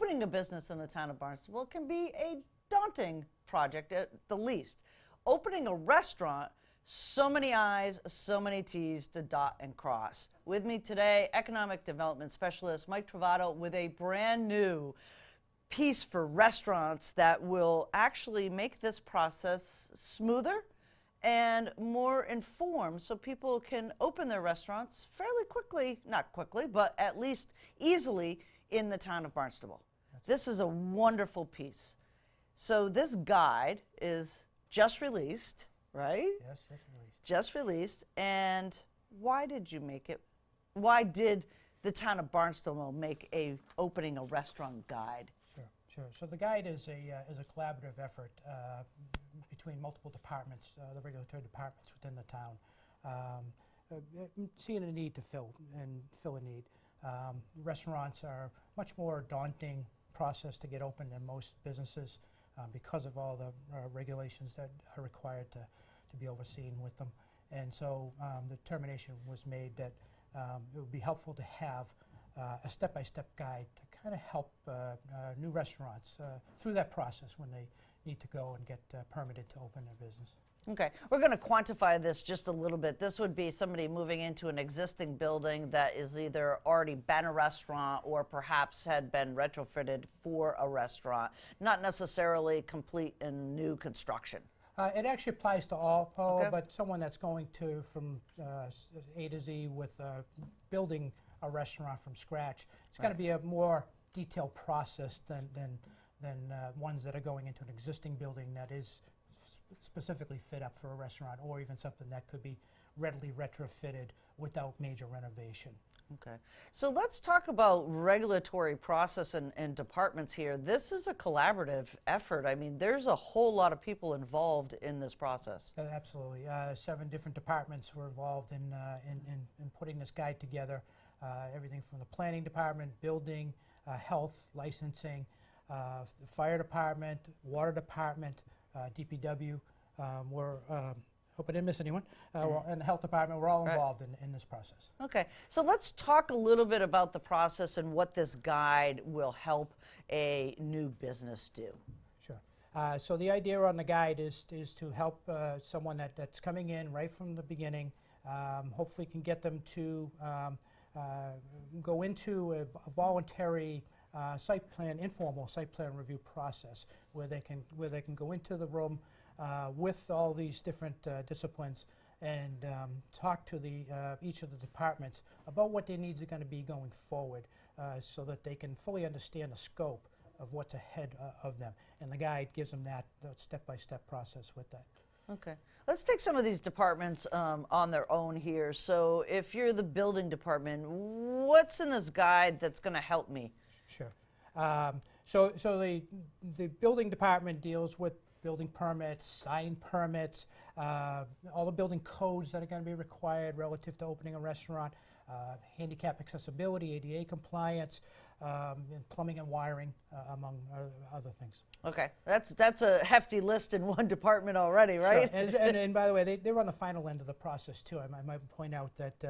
Opening a business in the town of Barnstable can be a daunting project at the least. Opening a restaurant, so many I's, so many T's to dot and cross. With me today, Economic Development Specialist Mike Trovato with a brand new piece for restaurants that will actually make this process smoother and more informed so people can open their restaurants fairly quickly, not quickly, but at least easily in the town of Barnstable. This is a wonderful piece. So this guide is just released, right? Yes, just released. Just released. And why did you make it? Why did the town of Barnstable make opening a restaurant guide? Sure. So the guide is a collaborative effort between multiple departments, the regulatory departments within the town, seeing a need to fill a need. Restaurants are much more daunting process to get open than most businesses because of all the regulations that are required to be overseen with them. And so the determination was made that it would be helpful to have a step-by-step guide to kind of help new restaurants through that process when they need to go and get permitted to open their business. Okay, we're going to quantify this just a little bit. This would be somebody moving into an existing building that is either already been a restaurant or perhaps had been retrofitted for a restaurant, not necessarily complete and new construction. It actually applies to all, Paul, Okay. but someone that's going to from A to Z with building a restaurant from scratch, it's going to be a more detailed process than ones that are going into an existing building that is specifically fit up for a restaurant, or even something that could be readily retrofitted without major renovation. Okay, so let's talk about regulatory process and departments here. This is a collaborative effort. I mean, there's a whole lot of people involved in this process. Absolutely. 7 different departments were involved in putting this guide together. Everything from the planning department, building, health, licensing, the fire department, water department, DPW. Hope I didn't miss anyone. And the health department, we're all involved in this process. Okay, so let's talk a little bit about the process and what this guide will help a new business do. Sure. So the idea on the guide is to help someone that's coming in right from the beginning. Hopefully can get them to go into a voluntary informal site plan review process where they can go into the room with all these different disciplines and talk to each of the departments about what their needs are going to be going forward so that they can fully understand the scope of what's ahead of them. And the guide gives them that step-by-step process with that. Okay, let's take some of these departments on their own here. So if you're the building department, what's in this guide that's going to help me? Sure. So the building department deals with building permits, sign permits, all the building codes that are going to be required relative to opening a restaurant, handicap accessibility, ADA compliance, and plumbing and wiring, among other things. Okay, that's a hefty list in one department already, right? Sure. And by the way, they're on the final end of the process too. I might point out that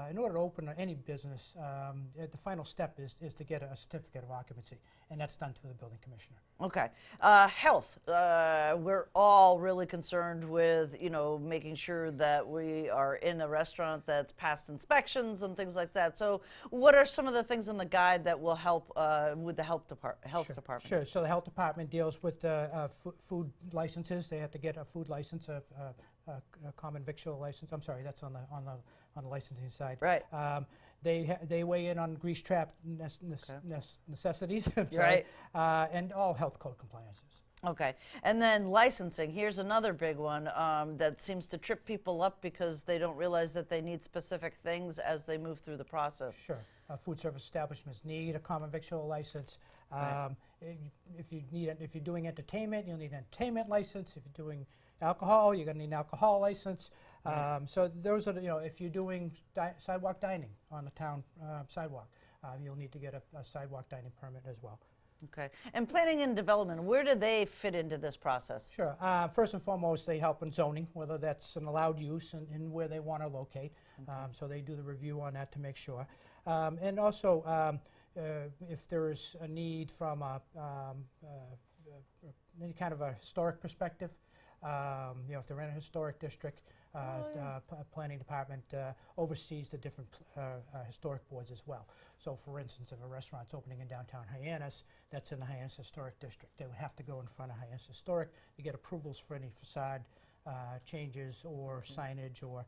in order to open any business, the final step is to get a certificate of occupancy, and that's done through the building commissioner. Okay, health. We're all really concerned with making sure that we are in a restaurant that's passed inspections and things like that. So, what are some of the things in the guide that will help with the health department? Sure. So the health department deals with food licenses. They have to get a food license, a common victual license. I'm sorry, that's on the licensing side. Right. They weigh in on grease trap necessities. Right. And all health code compliances. Okay, and then licensing. Here's another big one that seems to trip people up because they don't realize that they need specific things as they move through the process. Sure. Food service establishments need a common victual license. Right. If you're doing entertainment, you'll need an entertainment license. If you're doing alcohol, you're going to need an alcohol license. Right. So those are if you're doing sidewalk dining on the town sidewalk, you'll need to get a sidewalk dining permit as well. Okay. And planning and development, where do they fit into this process? Sure. First and foremost, they help in zoning, whether that's an allowed use and where they want to locate. Okay. So they do the review on that to make sure. And also, if there is a need from any kind of a historic perspective, if they're in a historic district, planning department oversees the different historic boards as well. So for instance, if a restaurant's opening in downtown Hyannis, that's in the Hyannis Historic District. They would have to go in front of Hyannis Historic to get approvals for any facade changes or signage or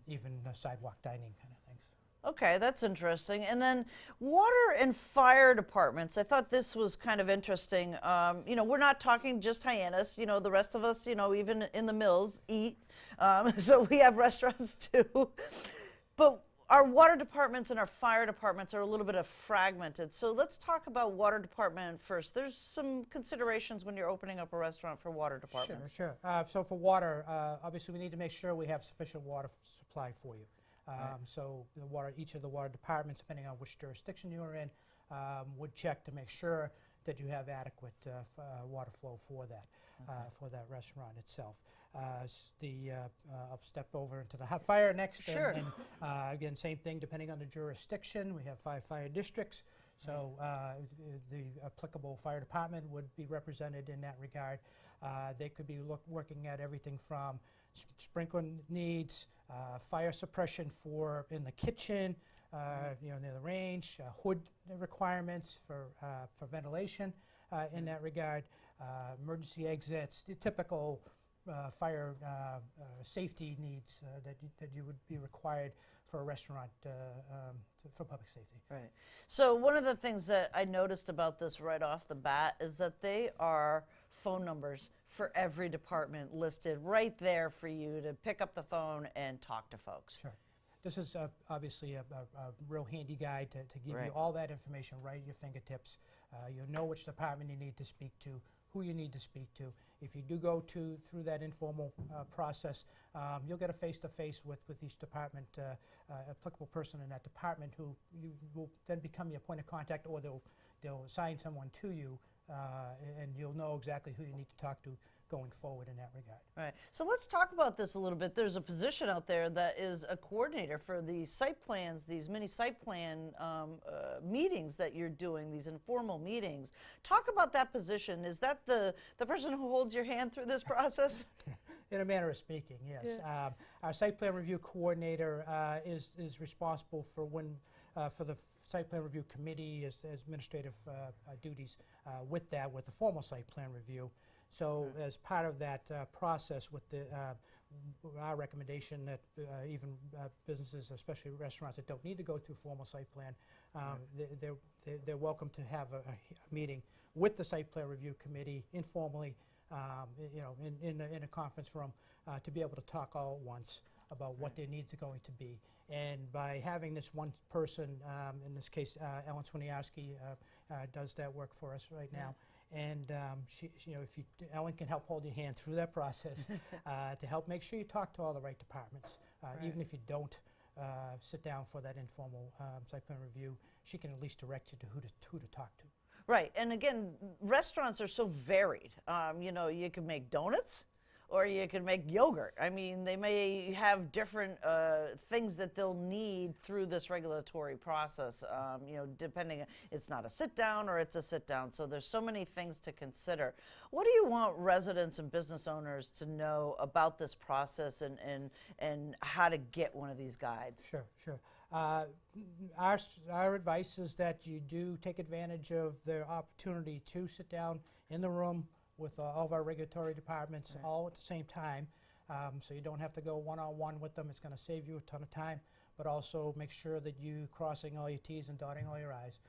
even sidewalk dining kind of things. Okay, that's interesting. And then water and fire departments, I thought this was kind of interesting. We're not talking just Hyannis, the rest of us, even in the mills eat. So we have restaurants too. But our water departments and our fire departments are a little bit fragmented. So let's talk about water department first. There's some considerations when you're opening up a restaurant for water departments. Sure. So for water, obviously we need to make sure we have sufficient water supply for you. So each of the water departments, depending on which jurisdiction you're in, would check to make sure that you have adequate water flow for that restaurant itself. I'll step over into the fire next. Sure. And again, same thing, depending on the jurisdiction. We have 5 fire districts, so the applicable fire department would be represented in that regard. They could be working at everything from sprinkler needs, fire suppression in the kitchen, near the range, hood requirements for ventilation in that regard, emergency exits, the typical fire safety needs that you would be required for a restaurant for public safety. Right. So one of the things that I noticed about this right off the bat is that they are phone numbers for every department listed right there for you to pick up the phone and talk to folks. Sure. This is obviously a real handy guide to give Right. you all that information right at your fingertips. You'll know which department you need to speak to, who you need to speak to. If you do go through that informal process, you'll get a face-to-face with each department, applicable person in that department who you will then become your point of contact, or they'll assign someone to you, and you'll know exactly who you need to talk to going forward in that regard. Right. So let's talk about this a little bit. There's a position out there that is a coordinator for these site plans, these mini site plan meetings that you're doing, these informal meetings. Talk about that position. Is that the person who holds your hand through this process? In a manner of speaking, yes. Yeah. Our site plan review coordinator is responsible for for the site plan review committee as administrative duties with the formal site plan review. So as part of that process with our recommendation that even businesses, especially restaurants that don't need to go through formal site plan, they're welcome to have a meeting with the site plan review committee informally, in a conference room to be able to talk all at once about what their needs are going to be. And by having this one person, in this case, Ellen Swiniarski does that work for us right now. And Ellen can help hold your hand through that process to help make sure you talk to all the right departments. Even if you don't sit down for that informal site plan review, she can at least direct you to who to talk to. Right. And again, restaurants are so varied. You can make donuts, or you can make yogurt. I mean, they may have different things that they'll need through this regulatory process, depending, it's not a sit down or it's a sit down. So there's so many things to consider. What do you want residents and business owners to know about this process and how to get one of these guides? Sure. Our advice is that you do take advantage of the opportunity to sit down in the room with all of our regulatory departments all at the same time, so you don't have to go one-on-one with them. It's going to save you a ton of time, but also make sure that you crossing all your T's and dotting all your I's.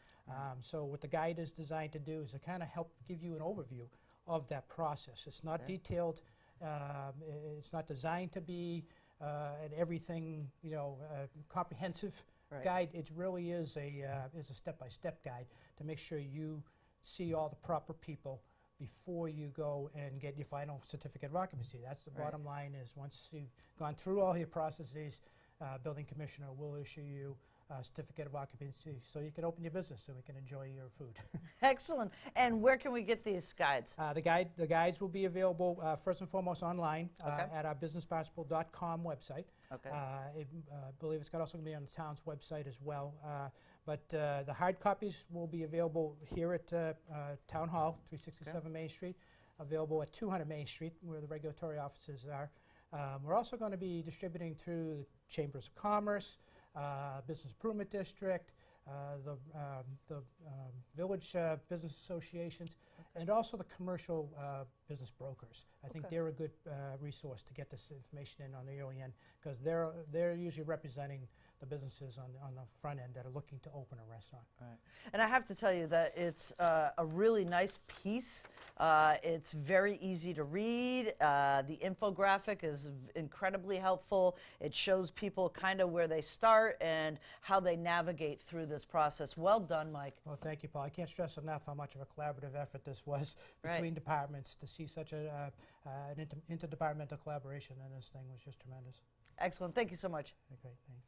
So what the guide is designed to do is to kind of help give you an overview of that process. It's not detailed. It's not designed to be an everything comprehensive guide. It really is a step-by-step guide to make sure you see all the proper people before you go and get your final certificate of occupancy. That's the bottom line, is once you've gone through all your processes, building commissioner will issue you certificate of occupancy, so you can open your business and we can enjoy your food. Excellent. And where can we get these guides? The guides will be available first and foremost online Okay. at our businessbarnstable.com website. Okay. I believe it's also going to be on the town's website as well. But the hard copies will be available here at Town Hall, 367 Main Street, available at 200 Main Street, where the regulatory offices are. We're also going to be distributing through the Chambers of Commerce, Business Improvement District, the village business associations, and also the commercial business brokers. I think they're a good resource to get this information in on the early end, because they're usually representing the businesses on the front end that are looking to open a restaurant. Right. And I have to tell you that it's a really nice piece. It's very easy to read. The infographic is incredibly helpful. It shows people kind of where they start and how they navigate through this process. Well done, Mike. Well, thank you, Paul. I can't stress enough how much of a collaborative effort this was between departments. To see such an interdepartmental collaboration in this thing was just tremendous. Excellent. Thank you so much. Great, thanks.